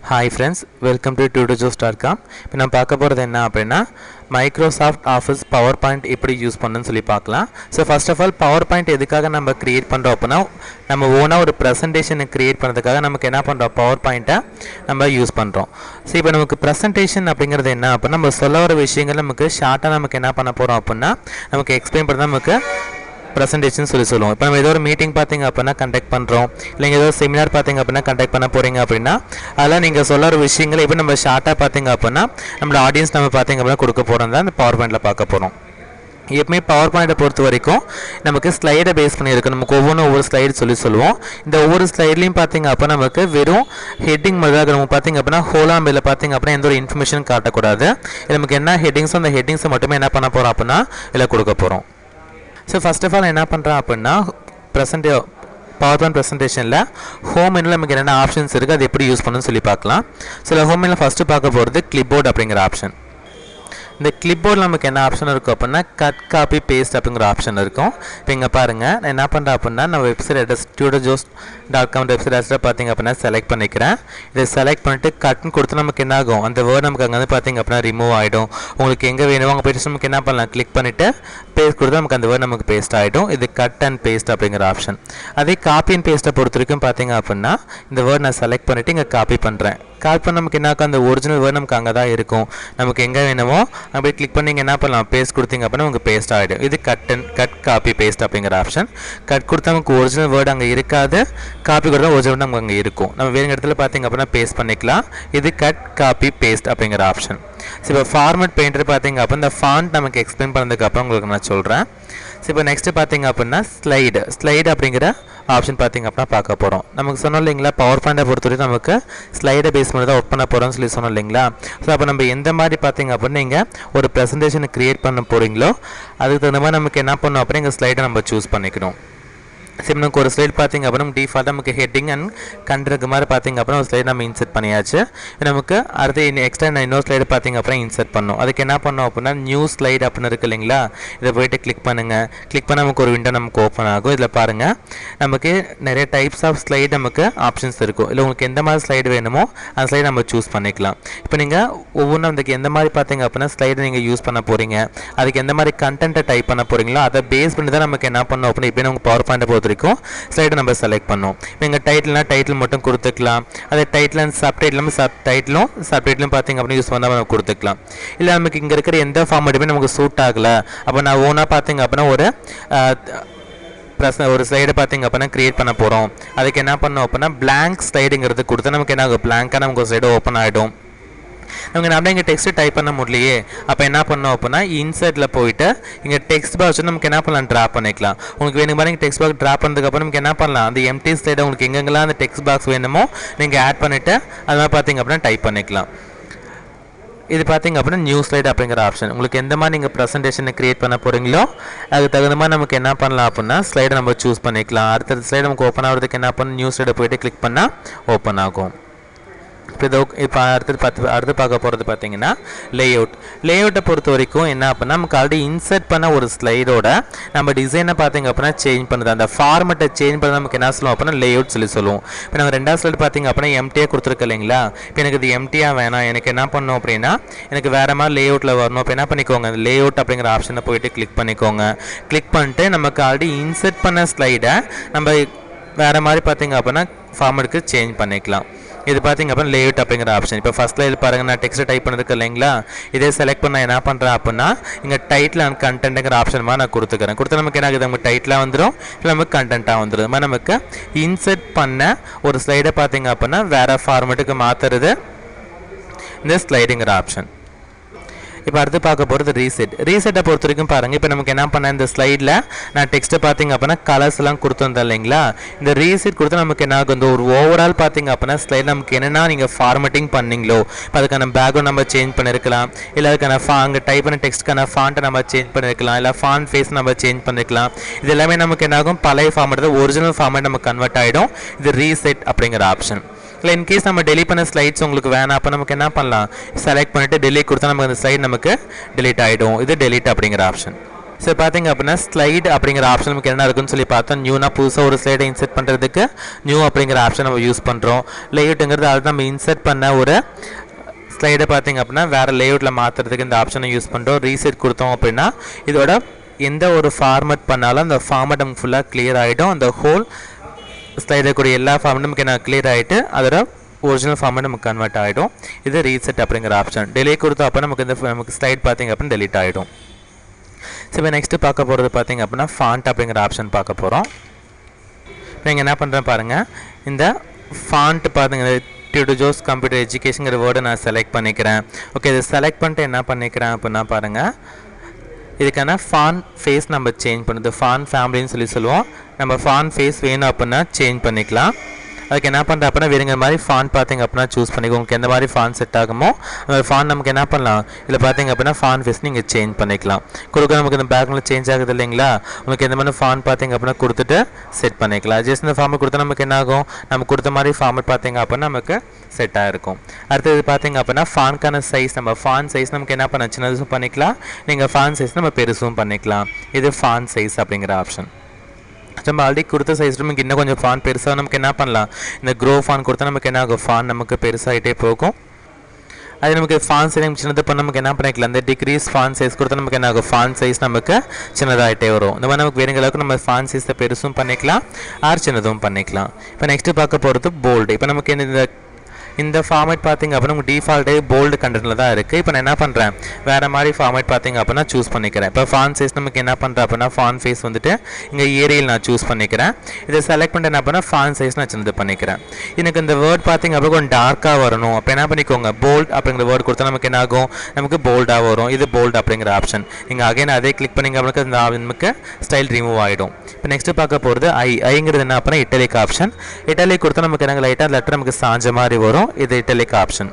Hi friends, welcome to tutorjobs.com. இப்போ நான் பார்க்க போகிறது என்ன அப்படின்னா மைக்ரோசாஃப்ட் ஆஃபீஸ் பவர் பாயிண்ட் எப்படி யூஸ் பண்ணணும்னு சொல்லி பார்க்கலாம். So first of all power point எதுக்காக நம்ம கிரியேட் பண்ணுறோம் அப்படின்னா நம்ம ஓனாக ஒரு ப்ரெசன்டேஷனை கிரியேட் பண்ணுறதுக்காக நமக்கு என்ன பண்ணுறோம் பவர் பாயிண்ட்டை நம்ம யூஸ் பண்ணுறோம். ஸோ இப்போ நமக்கு ப்ரெசன்டேஷன் அப்படிங்கிறது என்ன அப்படின்னா நம்ம சொல்ல வர விஷயங்கள் நமக்கு ஷார்ட்டாக நமக்கு என்ன பண்ண போகிறோம் அப்படின்னா நமக்கு எக்ஸ்பிளைன் பண்ண நமக்கு ப்ரெசன்டேஷன் சொல்லுவோம். இப்போ நம்ம ஏதோ ஒரு மீட்டிங் பார்த்தீங்க அப்படின்னா கண்டக்ட் பண்ணுறோம், இல்லைங்க ஏதோ செமினார் பார்த்தீங்க அப்படின்னா கண்டக்ட் பண்ண போகிறீங்க அப்படின்னா அதெல்லாம் நீங்கள் சொல்ல ஒரு விஷயங்களை இப்போ நம்ம ஷார்ட்டாக பார்த்தீங்க அப்படின்னா நம்மளோட ஆடியன்ஸ் நம்ம பார்த்தீங்க அப்படின்னா கொடுக்க போகிறோம் தான் இந்த பவர் பாயிண்டில் பார்க்க போகிறோம். எப்பவுமே பவர் பாயிண்ட்டை பொறுத்த வரைக்கும் நமக்கு ஸ்லைடை பேஸ் பண்ணியிருக்கும். நமக்கு ஒவ்வொரு ஸ்லைடு சொல்லுவோம். இந்த ஒவ்வொரு ஸ்லைட்லையும் பார்த்தீங்க அப்போ நமக்கு வெறும் ஹெட்டிங் மாதிரி தான் நம்ம பார்த்தீங்க அப்படின்னா ஹோலாம்பில் பார்த்தீங்க அப்படின்னா எந்த ஒரு இன்ஃபர்மேஷன் காட்டக்கூடாது. நமக்கு என்ன ஹெட்டிங்ஸோ அந்த ஹெட்டிங்ஸை மட்டுமே என்ன பண்ண போகிறோம் அப்படின்னா இதில் கொடுக்க போகிறோம். ஸோ ஃபர்ஸ்ட் ஆஃப் ஆல் என்ன பண்ணுறேன் அப்படின்னா பவர் பாயிண்ட் ப்ரெசன்டேஷனில் ஹோம் மெனுவில் நமக்கு என்னென்ன ஆப்ஷன்ஸ் இருக்குது அது எப்படி யூஸ் பண்ணணும்னு சொல்லி பார்க்கலாம். ஸோ ஹோம் மெனுவில் ஃபஸ்ட்டு பார்க்க போகிறது கிளிப்போர்ட் அப்படிங்கிற ஆப்ஷன். இந்த கிளிப்போர்டில் நமக்கு என்ன ஆப்ஷன் இருக்கும் அப்படின்னா கட் காப்பி பேஸ்ட் அப்படிங்கிற ஆப்ஷன் இருக்கும். இப்போ இங்கே பாருங்கள் நான் என்ன பண்ணுறேன் அப்படின்னா நம்ம வெப்சைட் அட்ரஸ் tutorjobs.com வெப்சைட் அட்ரஸில் பார்த்தீங்க அப்படின்னா செலக்ட் பண்ணிக்கிறேன். இதை செலக்ட் பண்ணிட்டு கட்னு கொடுத்து நமக்கு என்ன ஆகும் அந்த வேர்டு நமக்கு அங்கே வந்து பார்த்தீங்க அப்படின்னா ரிமூவ் ஆகிடும். உங்களுக்கு எங்கே வேணுமோ அங்கே போய்ட்டு நமக்கு என்ன பண்ணலாம் கிளிக் பண்ணிவிட்டு பேஸ்ட் கொடுத்து நமக்கு அந்த வேர்டு நமக்கு பேஸ்ட் ஆகிடும். இது கட் அண்ட் பேஸ்ட் அப்படிங்கிற ஆப்ஷன். அதே காப்பி அண்ட் பேஸ்ட்டை பொறுத்த வரைக்கும் பார்த்தீங்க அப்படின்னா இந்த வேர்டு நான் செலக்ட் பண்ணிவிட்டு இங்கே காப்பி பண்ணுறேன். காப்பி பண்ண நமக்கு என்ன ஆகும் அந்த ஒரிஜினல் வேர்டு நமக்கு அங்கே தான் இருக்கும். நமக்கு எங்கே வேணுமோ அப்படியே கிளிக் பண்ணி என்ன பண்ணலாம் பேஸ்ட் கொடுத்தீங்க அப்படின்னா உங்களுக்கு பேஸ்ட் ஆகிடும். இது கட் காப்பி பேஸ்ட் அப்படிங்கிற ஆப்ஷன். கட் கொடுத்தா நமக்கு ஒரிஜினல் வேர்டு அங்கே இருக்காது, காப்பி கொடுத்தா ஒரிஜினல் நமக்கு அங்கே இருக்கும். நம்ம வேறு இடத்துல பார்த்தீங்க அப்படின்னா பேஸ்ட் பண்ணிக்கலாம். இது கட் காப்பி பேஸ்ட் அப்படிங்கிற ஆப்ஷன். ஸோ இப்போ ஃபார்மேட் பெயிண்டர் பார்த்தீங்க அப்போ இந்த ஃபாண்ட் நமக்கு எக்ஸ்பிளைன் பண்ணதுக்கு அப்புறம் உங்களுக்கு நான் சொல்கிறேன். ஸோ இப்போ நெக்ஸ்ட்டு பார்த்தீங்க அப்படின்னா ஸ்லைடு அப்படிங்கிற ஆப்ஷன் பார்த்தீங்க அப்படின்னா பார்க்க போகிறோம். நமக்கு சொன்னோம் இல்லைங்களா பவர் பாயிண்டை பொறுத்தவரைக்கும் நமக்கு ஸ்லைடை பேஸ் பண்ணி தான் ஒர்க் பண்ண போகிறோம்னு சொல்லி சொன்னோம் இல்லைங்களா. ஸோ அப்போ நம்ம எந்த மாதிரி பார்த்தீங்க அப்படின்னா நீங்கள் ஒரு ப்ரெசன்டேஷனை க்ரியேட் பண்ண போகிறீங்களோ அதுக்கு தகுந்த மாதிரி நமக்கு என்ன பண்ணணும் அப்படின்னா எங்கள் ஸ்லைடை நம்ம சூஸ் பண்ணிக்கணும். சரி நமக்கு ஒரு ஸ்லைட் பார்த்தீங்க அப்படின்னா டிஃபால்ட்டாக நமக்கு ஹெட்டிங் அண்ட் கண்ட்ருக்கு மாதிரி பார்த்தீங்க அப்படின்னா ஒரு ஸ்லைட் நம்ம இன்சர்ட் பண்ணியாச்சு. நமக்கு அடுத்து எக்ஸ்ட்ரா நான் இன்னொரு ஸ்லைடு பார்த்தீங்க அப்புறம் இன்சர்ட் பண்ணணும். அதுக்கு என்ன பண்ணோம் அப்படின்னா நியூ ஸ்லைடு அப்படின்னு இருக்குது இல்லைங்களா, இதை போய்ட்டு கிளிக் பண்ணுங்கள். கிளிக் பண்ண நமக்கு ஒரு விண்டோ நமக்கு ஓப்பன் ஆகும். இதில் பாருங்கள் நமக்கு நிறைய டைப்ஸ் ஆஃப் ஸ்லைடு நமக்கு ஆப்ஷன்ஸ் இருக்கும். இல்லை உங்களுக்கு எந்த மாதிரி ஸ்லைடு வேணுமோ அந்த ஸ்லைடு நம்ம சூஸ் பண்ணிக்கலாம். இப்போ நீங்கள் ஒவ்வொன்றும் அதுக்கு எந்த மாதிரி பார்த்தீங்க அப்படின்னா ஸ்லைடு நீங்கள் யூஸ் பண்ண போகிறீங்க, அதுக்கு எந்த மாதிரி கண்டென்ட்டை டைப் பண்ண போகிறீங்களோ அதை பேஸ் பண்ணி தான் நமக்கு என்ன பண்ணணும் அப்படின்னா இப்போ நமக்கு பவர் பாயிண்டை பொறுத்த வரைக்கும் ஸ்லைடை நம்ம செலக்ட் பண்ணோம். இப்போ எங்கள் டைட்டில் மட்டும் கொடுத்துக்கலாம். அதே டைட்டில் அண்ட் சப்டைட்டிலும் பார்த்தீங்க அப்படின்னு யூஸ் பண்ணால் நம்ம கொடுத்துக்கலாம். இல்லை நமக்கு இங்கே இருக்கிற எந்த ஃபார்மேட்டுமே நமக்கு சூட் ஆகலை அப்போ நான் ஓனாக பார்த்தீங்க அப்படின்னா ஒரு ஸ்லைடை பார்த்தீங்க அப்படின்னா கிரியேட் பண்ண போகிறோம். அதுக்கு என்ன பண்ணோம் அப்படின்னா பிளாங்க் ஸ்லைடுங்கிறது கொடுத்தா நமக்கு என்ன ஆகும் பிளாங்காக நமக்கு ஒரு ஸ்லைடு ஓப்பன் ஆகிடும். நமக்கு அப்படியே இங்கே டெக்ஸ்ட்டு டைப் பண்ண முடியலையே அப்போ என்ன பண்ணோம் அப்படின்னா இன்சர்ட்டில் போயிட்டு இங்கே டெக்ஸ்ட் பாக்ஸ் நமக்கு என்ன பண்ணலாம் ட்ரா பண்ணிக்கலாம். உங்களுக்கு வேணும் மாதிரி டெக்ஸ்ட் பாக்ஸ் ட்ரா பண்ணதுக்கப்புறம் நமக்கு என்ன பண்ணலாம் அந்த எம்டி ஸ்லைடை உங்களுக்கு எங்கெங்கெல்லாம் அந்த டெக்ஸ்ட் பாக்ஸ் வேணுமோ நீங்கள் ஆட் பண்ணிவிட்டு அது மாதிரி பார்த்தீங்க அப்படின்னா டைப் பண்ணிக்கலாம். இது பார்த்தீங்க அப்படின்னா நியூ ஸ்லைடு அப்படிங்கிற ஆப்ஷன். உங்களுக்கு எந்த மாதிரி நீங்கள் ப்ரெசன்டேஷனை கிரியேட் பண்ண போகிறீங்களோ அதுக்கு தகுந்த மாதிரி நமக்கு என்ன பண்ணலாம் அப்படின்னா ஸ்லைடை நம்ம சூஸ் பண்ணிக்கலாம். அடுத்த ஸ்லைடு நமக்கு ஓப்பன் ஆகிறதுக்கு என்ன பண்ணணும் நியூ ஸ்லைடை போய்ட்டு கிளிக் பண்ணால் ஓப்பன் ஆகும். இப்போ அடுத்து பார்க்க போகிறது பார்த்தீங்கன்னா லேஅவுட்டை பொறுத்த வரைக்கும் என்ன அப்படின்னா நமக்கு ஆல்ரெடி இன்சர்ட் பண்ண ஒரு ஸ்லைடோட நம்ம டிசைனை பார்த்தீங்க அப்படின்னா சேஞ்ச் பண்ணுறது அந்த ஃபார்மெட்டை சேஞ்ச் பண்ண நமக்கு என்ன சொல்லுவோம் அப்படின்னா லேஅவுட் சொல்லுவோம். இப்போ நம்ம ரெண்டாவது ஸ்லைடு பார்த்தீங்க அப்படின்னா எம்டியாக கொடுத்துருக்கு இல்லைங்களா. இப்போ எனக்கு இது எம்டியாக வேணாம், எனக்கு என்ன பண்ணணும் அப்படின்னா எனக்கு வேறு மாதிரி லேஅவுட்டில் வரணும். இப்போ என்ன பண்ணிக்கோங்க லேஅவுட் அப்படிங்கிற ஆப்ஷனை போயிட்டு கிளிக் பண்ணிக்கோங்க. கிளிக் பண்ணிட்டு நமக்கு ஆல்ரெடி இன்சர்ட் பண்ண ஸ்லைடை நம்ம வேறு மாதிரி பார்த்தீங்க அப்படின்னா ஃபார்மெட்டுக்கு சேஞ்ச் பண்ணிக்கலாம். இது பார்த்தீங்க அப்படின்னா லேஅவுட் அப்படிங்கிற ஆப்ஷன். இப்போ ஃபஸ்ட் லைட் பாருங்கள் நான் டெக்ஸ்ட் டைப் பண்ணதுக்கு இல்லைங்களா, இதே செலக்ட் பண்ண என்ன பண்ணுறேன் அப்படின்னா இங்கே டைட்டில் அண்ட் கண்டென்ட்டுங்கிற ஆப்ஷன் மாதிரி நான் கொடுத்து நமக்கு என்ன ஆகுது நமக்கு டைட்டிலாக வந்துடும், இல்லை நமக்கு கண்டென்ட்டாக வந்துடும். மாதிரி நமக்கு இன்சர்ட் பண்ண ஒரு ஸ்லைடை பார்த்தீங்க அப்படின்னா வேறு ஃபார்மேட்டுக்கு மாற்றுறது இந்த ஸ்லைடுங்கிற ஆப்ஷன். இப்போ அடுத்து பார்க்க போகிறது ரீசெட்டை பொறுத்த வரைக்கும் பாருங்கள். இப்போ நமக்கு என்ன பண்ண இந்த ஸ்லைடில் நான் டெக்ஸ்ட்டை பார்த்தீங்க அப்படின்னா கலர்ஸ் எல்லாம் கொடுத்துருந்தேன் இல்லைங்களா. இந்த ரீசெட் கொடுத்து நமக்கு என்ன ஆகும் இந்த ஒரு ஓவரால் பார்த்தீங்க அப்படின்னா ஸ்லைட் நமக்கு என்னென்னா நீங்கள் ஃபார்மேட்டிங் பண்ணிங்களோ இப்போ அதுக்கான பேக்ரவுண்ட் நம்ம சேஞ்ச் பண்ணியிருக்கலாம், இல்லை அதுக்கான அங்கே டைப் பண்ண டெக்ஸ்ட்டுக்கான ஃபாண்ட்டை நம்ம சேஞ்ச் பண்ணியிருக்கலாம், இல்லை ஃபாண்ட் ஃபேஸ் நம்ம சேஞ்ச் பண்ணியிருக்கலாம். இது எல்லாமே நமக்கு என்ன ஆகும் பழைய ஃபார்மேட் ஒரிஜினல் ஃபார்மேட் நமக்கு கன்வெர்ட் ஆகிடும். இது ரீசெட் அப்படிங்கிற ஆப்ஷன். இல்லை இன்கேஸ் நம்ம டெலிட் பண்ண ஸ்லைட்ஸ் உங்களுக்கு வேணாம் அப்போ நமக்கு என்ன பண்ணலாம் செலக்ட் பண்ணிவிட்டு டெலிட் கொடுத்தா நமக்கு அந்த ஸ்லைட் நமக்கு டெலிட் ஆகிடும். இது டெலிட் அப்படிங்கிற ஆப்ஷன். ஸோ பார்த்தீங்க அப்படின்னா ஸ்லைட் அப்படிங்கிற ஆப்ஷன் நமக்கு என்ன இருக்குன்னு சொல்லி பார்த்தோம். நியூனா புதுசாக ஒரு ஸ்லைடை இன்செர்ட் பண்ணுறதுக்கு நியூ அப்படிங்கிற ஆப்ஷன் நம்ம யூஸ் பண்ணுறோம். லேஅவுட்டுங்கிறது அது நம்ம இன்செர்ட் பண்ண ஒரு ஸ்லைடை பார்த்தீங்க அப்படின்னா வேறு லேஅவுட்டில் மாற்றுறதுக்கு இந்த ஆப்ஷனை யூஸ் பண்ணுறோம். ரீசெட் கொடுத்தோம் அப்படின்னா இதோட எந்த ஒரு ஃபார்மேட் பண்ணாலும் அந்த ஃபார்மேட் நமக்கு ஃபுல்லாக கிளியர் ஆகிடும். அந்த ஹோல் ஸ்லைடில் கூடிய எல்லா ஃபார்மேட்டும் நமக்கு என்ன கிளியர் ஆகிட்டு அதோட ஒரிஜினல் ஃபார்மேட் நமக்கு கன்வெர்ட் ஆகிடும். இது ரீசெட் அப்படிங்கிற ஆப்ஷன். டெலிட் கொடுத்தோம் அப்போ நமக்கு ஸ்லைட் பார்த்தீங்க அப்படின்னா டெலிட் ஆகிடும். ஸோ இப்போ நெக்ஸ்ட்டு பார்க்க போகிறது பார்த்தீங்க அப்படின்னா ஃபாண்ட் அப்படிங்கிற ஆப்ஷன் பார்க்க போகிறோம். இப்போ நீங்கள் என்ன பண்ணுறேன் பாருங்கள், இந்த ஃபாண்ட் பார்த்தீங்க டியூடோஜோஸ் கம்ப்யூட்டர் எஜுகேஷனுங்கிற வேர்டை நான் செலக்ட் பண்ணிக்கிறேன். ஓகே, இதை செலக்ட் பண்ணிட்டு என்ன பண்ணிக்கிறேன் அப்படின்னா பாருங்கள், இதுக்கான ஃபாண்ட் ஃபேஸ் நம்ம சேஞ்ச் பண்ணுது. ஃபாண்ட் ஃபேமிலின்னு சொல்லுவோம். நம்ம ஃபாண்ட் ஃபேஸ் வேணும் அப்படின்னா சேஞ்ச் பண்ணிக்கலாம். அதுக்கு என்ன பண்ணுறேன் அப்படின்னா வேறுங்கிற மாதிரி ஃபாண்ட் பார்த்தீங்க அப்படின்னா சூஸ் பண்ணிக்கோ. உங்களுக்கு எந்த மாதிரி ஃபாண்ட் செட் ஆகுமோ அந்த ஃபாண்ட் நமக்கு என்ன பண்ணலாம், இதில் பார்த்தீங்க அப்படின்னா ஃபாண்ட் ஃபேஸ் நீங்கள் சேஞ்ச் பண்ணிக்கலாம். கொடுக்க நமக்கு இந்த பேக்ரவுண்டில் சேஞ்ச் ஆகுது இல்லைங்களா, உங்களுக்கு எந்த மாதிரி ஃபாண்ட் பார்த்தீங்க அப்படின்னா கொடுத்துட்டு செட் பண்ணிக்கலாம். ஜஸ்ட் இந்த ஃபார்மெட் கொடுத்தா நமக்கு என்ன ஆகும், நம்ம கொடுத்த மாதிரி ஃபார்மெட் பார்த்தீங்க அப்படின்னா நமக்கு செட் ஆகிருக்கும். அடுத்தது பார்த்தீங்க அப்படின்னா ஃபாண்ட்கான சைஸ், நம்ம ஃபாண்ட் சைஸ் நமக்கு என்ன பண்ண சின்னதும் பண்ணிக்கலாம், நீங்கள் ஃபாண்ட் சைஸ் நம்ம பெருசும் பண்ணிக்கலாம். இது ஃபாண்ட் சைஸ் அப்படிங்கிற ஆப்ஷன். நம்ம ஆல்ரெடி கொடுத்த சைஸ் நமக்கு இன்னும் கொஞ்சம் ஃபாண்ட் பெருசாக நமக்கு என்ன பண்ணலாம், இந்த க்ரோ ஃபாண்ட் கொடுத்தா நமக்கு என்ன ஆகும், ஃபாண்ட் நமக்கு பெருசாகிட்டே போகும். அது நமக்கு ஃபாண்ட் சைஸ் சின்னது பண்ண நமக்கு என்ன பண்ணிக்கலாம், இந்த டிக்ரீஸ் ஃபாண்ட் சைஸ் கொடுத்தா நமக்கு என்ன ஆகும், ஃபாண்ட் சைஸ் நமக்கு சின்னதாகிட்டே வரும். இந்த மாதிரி நமக்கு வேணுங்க அளவுக்கு நம்ம ஃபாண்ட் சைஸை பெருசும் பண்ணிக்கலாம் ஆர் சின்னதும் பண்ணிக்கலாம். இப்போ நெக்ஸ்ட்டு பார்க்க போகிறது போல்டு. இப்போ நமக்கு இந்த ஃபார்மேட் பார்த்தீங்க அப்படின்னா உங்கள் டிஃபால்ட்டே போல்டு கண்டென்ட்டில் தான் இருக்குது. இப்போ நான் என்ன பண்ணுறேன், வேறு மாதிரி ஃபார்மேட் பார்த்தீங்க அப்படின்னா சூஸ் பண்ணிக்கிறேன். இப்போ ஃபாண்ட் சைஸ் நமக்கு என்ன பண்ணுறேன் அப்படின்னா ஃபாண்ட் ஃபேஸ் வந்துட்டு இங்கே ஏரியல் நான் சூஸ் பண்ணிக்கிறேன். இதை செலக்ட் பண்ணிட்டு என்ன பண்ணால் ஃபாண்ட் சைஸ் நான் சின்னது பண்ணிக்கிறேன். எனக்கு இந்த வேர்ட் பார்த்தீங்க அப்படின்னா கொஞ்சம் டார்க்காக வரணும். அப்போ என்ன பண்ணிக்கோங்க, போல்ட் அப்படிங்கிற வேர்ட் கொடுத்தா நமக்கு என்ன ஆகும், நமக்கு போல்டாக வரும். இது போல்ட் அப்படிங்கிற ஆப்ஷன். நீங்கள் அகைன் அதே கிளிக் பண்ணிங்க அப்படின்னா நமக்கு ஸ்டைல் ரிமூவ் ஆகிடும். இப்போ நெக்ஸ்ட்டு பார்க்க போகிறது ஐங்கிறது என்ன அப்படின்னா இட்டாலிக் ஆப்ஷன். இட்டாலிக் கொடுத்தா நமக்கு என்ன லைட்டாக லெட்டர் நமக்கு சாஞ்ச மாதிரி வரும். இது இட்டாலிக் ஆப்ஷன்.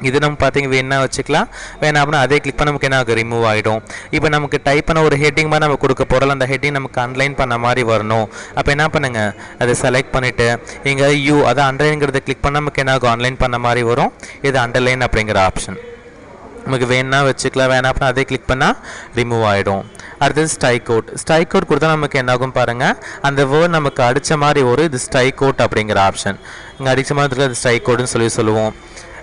இது நம்ம பார்த்தீங்க வேணா வச்சுக்கலாம், வேணா அப்படின்னா அதே கிளிக் பண்ண நமக்கு என்ன ஆகும், ரிமூவ் ஆகிடும். இப்போ நமக்கு டைப் பண்ண ஒரு ஹெட்டிங் மாதிரி நம்ம கொடுக்க போகிறோம், அந்த ஹெட்டிங் நமக்கு அண்டர்லைன் பண்ண மாதிரி வரணும். அப்போ என்ன பண்ணுங்கள், அதை செலக்ட் பண்ணிவிட்டு இங்கே அதை அண்டர்லைன்ங்கிறத கிளிக் பண்ணால் நமக்கு என்ன ஆகும், அண்டர்லைன் பண்ண மாதிரி வரும். இது அண்டர்லைன் அப்படிங்கிற ஆப்ஷன். நமக்கு வேணா வச்சுக்கலாம், வேணா அப்படின்னா அதே கிளிக் பண்ணால் ரிமூவ் ஆகிடும். அடுத்தது ஸ்ட்ரைக் அவுட். ஸ்ட்ரைக் அவுட் கொடுத்தா நமக்கு என்ன ஆகும் பாருங்கள், அந்த வேர்ட் நமக்கு அடித்த மாதிரி வரும். இது ஸ்ட்ரைக் அவுட் அப்படிங்கிற ஆப்ஷன். இங்கே அடித்த மாதிரி அது ஸ்ட்ரைக் அவுட்னு சொல்லுவோம்.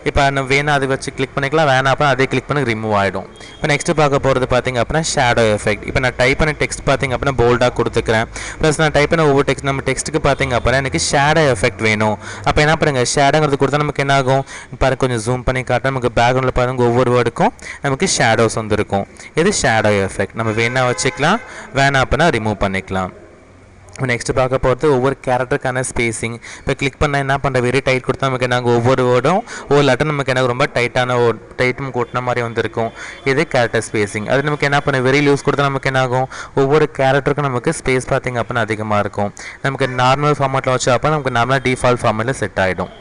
இப்போ நம்ம வேணா அதை வச்சு கிளிக் பண்ணிக்கலாம், வேணா அப்படின்னா அதே கிளிக் பண்ணி ரிமூவ் ஆகிடும். இப்போ நெக்ஸ்ட்டு பார்க்க போகிறது பார்த்திங்க அப்படின்னா ஷேடோ எஃபெக்ட். இப்போ நான் டைப் பண்ண டெக்ஸ்ட் பார்த்திங்க அப்படின்னா போல்டாக கொடுத்துக்கிறேன். ப்ளஸ் நான் டைப் பண்ண ஒவ்வொரு டெக்ஸ்ட் நம்ம டெக்ஸ்ட்டுக்கு பார்த்திங்க அப்படின்னா எனக்கு ஷேடோ எஃபெக்ட் வேணும். அப்போ என்ன பண்ணுங்கள், ஷேடோங்கிறது கொடுத்தா நமக்கு என்ன ஆகும் பாருங்கள், கொஞ்சம் ஜூம் பண்ணி காட்ட நமக்கு பேக்ரவுண்டில் பாருங்கள் ஒவ்வொரு வேர்டுக்கும் நமக்கு ஷேடோஸ் வந்துருக்கும். இது ஷேடோ எஃபெக்ட். நம்ம வேணா வச்சுக்கலாம், வேணா அப்படின்னா ரிமூவ் பண்ணிக்கலாம். நெக்ஸ்ட்டு பார்க்க போகிறது ஒவ்வொரு கேரக்டருக்கான ஸ்பேசிங். இப்போ கிளிக் பண்ணால் என்ன பண்ணுற வெரி டைட் கொடுத்தா நமக்கு நாங்கள் ஒவ்வொரு வேர்டும் ஒவ்வொரு லெட்டர் நமக்கு என்ன ரொம்ப டைட்டும் கூட்டின மாதிரி வந்துருக்கும். இது கேரக்டர் ஸ்பேசிங். அது நமக்கு என்ன பண்ண வெரி லூஸ் கொடுத்தா நமக்கு என்ன ஆகும், ஒவ்வொரு கேரக்டருக்கும் நமக்கு ஸ்பேஸ் பார்த்திங்க அப்படின்னா அதிகமாக இருக்கும். நமக்கு நார்மல் ஃபார்மேட்டில் வச்சு அப்போ நமக்கு நார்மலாக டிஃபால்ட் ஃபார்மேட்டில் செட் ஆகிடும்.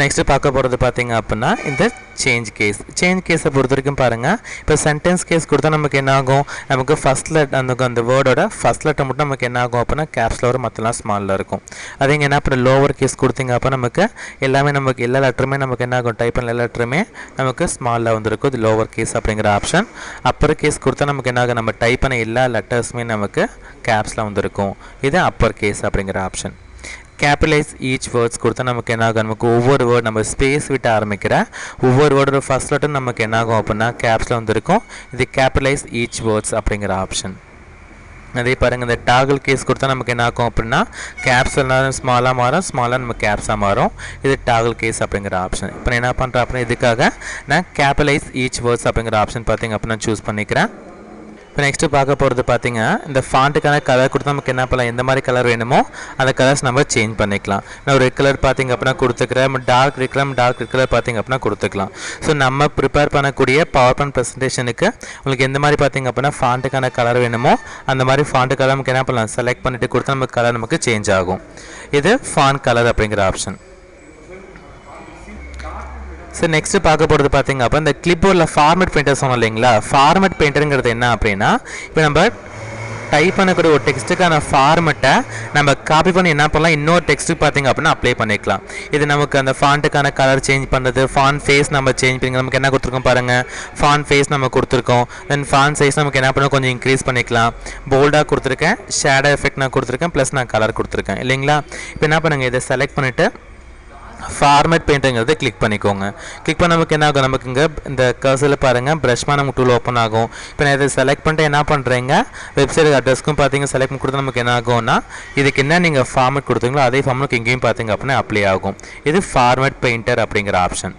நெக்ஸ்ட்டு பார்க்க போகிறது பார்த்திங்க அப்படின்னா இந்த சேஞ்ச் கேஸை பொறுத்த வரைக்கும் பாருங்கள். இப்போ சென்டென்ஸ் கேஸ் கொடுத்தா நமக்கு என்ன ஆகும், நமக்கு ஃபஸ்ட் லெட்டர் அந்த வேர்டோட ஃபஸ்ட் லெட்டர் மட்டும் நமக்கு என்ன ஆகும் அப்படின்னா கேப்ஸில் வரும், மற்றெல்லாம் ஸ்மாலில் இருக்கும். அதே இங்கே என்ன பண்ண லோவர் கேஸ் கொடுத்தீங்க அப்போ நமக்கு எல்லாமே நமக்கு எல்லா லெட்டருமே நமக்கு என்ன ஆகும், டைப் பண்ண எல்லா லெட்டருமே நமக்கு ஸ்மாலில் வந்துருக்கும். இது லோவர் கேஸ் அப்படிங்கிற ஆப்ஷன். அப்பர் கேஸ் கொடுத்தா நமக்கு என்ன ஆகும், நம்ம டைப் பண்ண எல்லா லெட்டர்ஸுமே நமக்கு கேப்ஸில் வந்துருக்கும். இது அப்பர் கேஸ் அப்படிங்கிற ஆப்ஷன். கேபிட்டலைஸ் ஈச் வேர்ட்ஸ் கொடுத்தா நமக்கு என்ன ஆகும், நமக்கு ஒவ்வொரு வேர்டு நம்ம ஸ்பேஸ் விட்டு ஆரம்பிக்கிற ஒவ்வொரு வேர்டோட ஃபர்ஸ்ட் லெட்டர் நமக்கு என்ன ஆகும் அப்படின்னா கேப்ஸில் வந்துருக்கும். இது கேபிட்டலைஸ் ஈச் வேர்ட்ஸ் அப்படிங்கிற ஆப்ஷன். அதே பாருங்கள், இந்த டாகல் கேஸ் கொடுத்தா நமக்கு என்ன ஆகும் அப்படின்னா கேப்ஸ் எல்லாம் ஸ்மாலாக மாறும், ஸ்மாலாக நம்ம கேப்ஸாக மாறும். இது டாகல் கேஸ் அப்படிங்கிற ஆப்ஷன். இப்போ நான் என்ன பண்ணுறேன் அப்படின்னா இதுக்காக நான் கேபிட்டலைஸ் ஈச் வேர்ட்ஸ் அப்படிங்கிற ஆப்ஷன் பார்த்திங்க அப்படின்னா சூஸ் பண்ணிக்கிறேன். இப்போ நெக்ஸ்ட்டு பார்க்க போகிறது பார்த்திங்க, இந்த ஃபாண்ட்டுக்கான கலர் கொடுத்தா நமக்கு என்ன பண்ணலாம், எந்த மாதிரி கலர் வேணுமோ அந்த கலர்ஸ் நம்ம சேஞ்ச் பண்ணிக்கலாம். நான் ஒரு ரெட் கலர் பார்த்திங்க அப்படின்னா கொடுத்துக்கிறேன், டார்க் ரெட் கலர் பார்த்திங்க அப்படின்னா கொடுத்துக்கலாம். ஸோ நம்ம ப்ரிப்பேர் பண்ணக்கூடிய பவர் பாயிண்ட் ப்ரெசன்டேஷனுக்கு உங்களுக்கு எந்த மாதிரி பார்த்திங்க அப்படின்னா ஃபாண்ட்டுக்கான கலர் வேணுமோ அந்த மாதிரி ஃபாண்ட்டு கலர் நமக்கு என்ன பண்ணலாம், செலக்ட் பண்ணிவிட்டு கொடுத்தா நமக்கு கலர் நமக்கு சேஞ்ச் ஆகும். இது ஃபாண்ட் கலர் அப்படிங்கிற ஆப்ஷன். சரி, நெக்ஸ்ட்டு பார்க்க போகிறது பார்த்திங்க அப்போ இந்த கிளிப்போர்டில் ஃபார்மேட் பெயிண்டர் சொன்னோம் இல்லைங்களா. ஃபார்மேட் பெயிண்டருங்கிறது என்ன அப்படின்னா, இப்போ நம்ம டைப் பண்ணக்கூடிய ஒரு டெக்ஸ்ட்டுக்கான ஃபார்மெட்டை நம்ம காப்பி பண்ணி என்ன பண்ணலாம், இன்னொரு டெக்ஸ்ட்டுக்கு பார்த்திங்க அப்படின்னா அப்ளை பண்ணிக்கலாம். இது நமக்கு அந்த ஃபாண்ட்டுக்கான கலர் சேஞ்ச் பண்ணுறது, ஃபாண்ட் ஃபேஸ் நம்ம சேஞ்ச் பண்ணி நமக்கு என்ன கொடுத்துருக்கோம் பாருங்கள், ஃபாண்ட் ஃபேஸ் நம்ம கொடுத்துருக்கோம். தென் ஃபாண்ட் சைஸ் நமக்கு என்ன பண்ணணும், கொஞ்சம் இன்க்ரீஸ் பண்ணிக்கலாம். போல்டாக கொடுத்துருக்கேன், ஷேடோ எஃபெக்ட் நான் கொடுத்துருக்கேன், ப்ளஸ் நான் கலர் கொடுத்துருக்கேன் இல்லைங்களா. இப்போ என்ன பண்ணுங்கள், இதை செலக்ட் பண்ணிவிட்டு ஃபார்மேட் பெயிண்ட்டுங்கிறத கிளிக் பண்ணிக்கோங்க. கிளிக் பண்ண நமக்கு என்ன ஆகும், நமக்கு இங்கே இந்த கர்சரில் பாருங்கள் ப்ரஷ்மா நமக்கு டூல் ஓப்பன் ஆகும். இப்போ நான் இதை செலக்ட் பண்ணிட்டு என்ன பண்ணுறேங்க, வெப்சைட் அட்ரஸ்க்கும் பார்த்தீங்க செலக்ட் பண்ணி கொடுத்தா நமக்கு என்ன ஆகும்னா, இதுக்கு என்ன நீங்கள் ஃபார்மேட் கொடுத்தீங்களோ அதே ஃபார்மேட் இங்கேயும் பார்த்தீங்க அப்படின்னா அப்ளை ஆகும். இது ஃபார்மேட் பெயிண்டர் அப்படிங்கிற ஆப்ஷன்.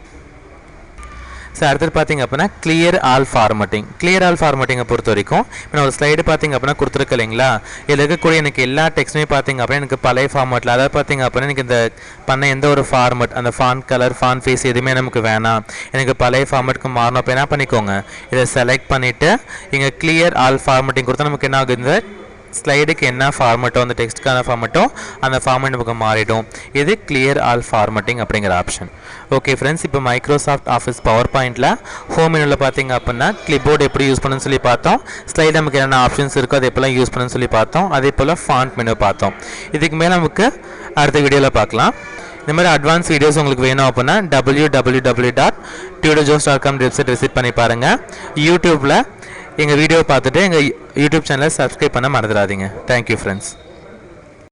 ஸோ அடுத்தது பார்த்திங்க அப்படின்னா clear all formatting. Clear all ஃபார்மேட்டிங்கை பொறுத்த வரைக்கும் இப்போ நான் ஒரு ஸ்லைடு பார்த்திங்க அப்படின்னா கொடுத்துருக்கு இல்லைங்களா, இதில் இருக்கக்கூடிய எனக்கு எல்லா டெக்ஸ்ட்டுமே பார்த்திங்க அப்படின்னா எனக்கு பழைய ஃபார்மேட்டில், அதாவது பார்த்திங்க அப்படின்னா எனக்கு இந்த பண்ண எந்த ஒரு ஃபார்மேட், அந்த ஃபாண்ட் கலர் ஃபாண்ட் ஃபேஸ் எதுவுமே நமக்கு வேணாம், எனக்கு பழைய ஃபார்மேட்டுக்கு மாறணும். அப்போ என்ன பண்ணிக்கோங்க, இதை செலக்ட் பண்ணிவிட்டு இங்கே கிளியர் ஆல் ஃபார்மேட்டிங் கொடுத்தா நமக்கு என்ன ஆகுது, இந்த ஸ்லைடுக்கு என்ன ஃபார்மேட்டோ அந்த டெக்ஸ்ட்டுக்கான ஃபார்மேட்டோ அந்த ஃபார்மேட் நமக்கு மாறிடும். இது கிளியர் ஆல் ஃபார்மேட்டிங் அப்படிங்கிற ஆப்ஷன். ஓகே ஃப்ரெண்ட்ஸ், இப்போ மைக்ரோசாஃப்ட் ஆஃபீஸ் பவர் பாயிண்டில் ஹோம் மெனுவில் பார்த்தீங்க அப்படின்னா கிளிப்போர்டு எப்படி யூஸ் பண்ணணும்னு சொல்லி பார்த்தோம். ஸ்லைடு நமக்கு என்னென்ன ஆப்ஷன்ஸ் இருக்கோ அது எப்போல்லாம் யூஸ் பண்ணணும்னு சொல்லி பார்த்தோம். அதே போல் ஃபாண்ட் மெனு பார்த்தோம். இதுக்கு மேலே நமக்கு அடுத்த வீடியோவில் பார்க்கலாம். இந்த மாதிரி அட்வான்ஸ் வீடியோஸ் உங்களுக்கு வேணும் அப்படின்னா www.tudorjobs.com வெப்சைட் விசிட் பண்ணி பாருங்கள். யூடியூப்பில் எங்கள் வீடியோ பார்த்துட்டு எங்கள் யூடியூப் சேனலை சப்ஸ்கிரைப் பண்ண மறந்துடாதீங்க. Thank you friends.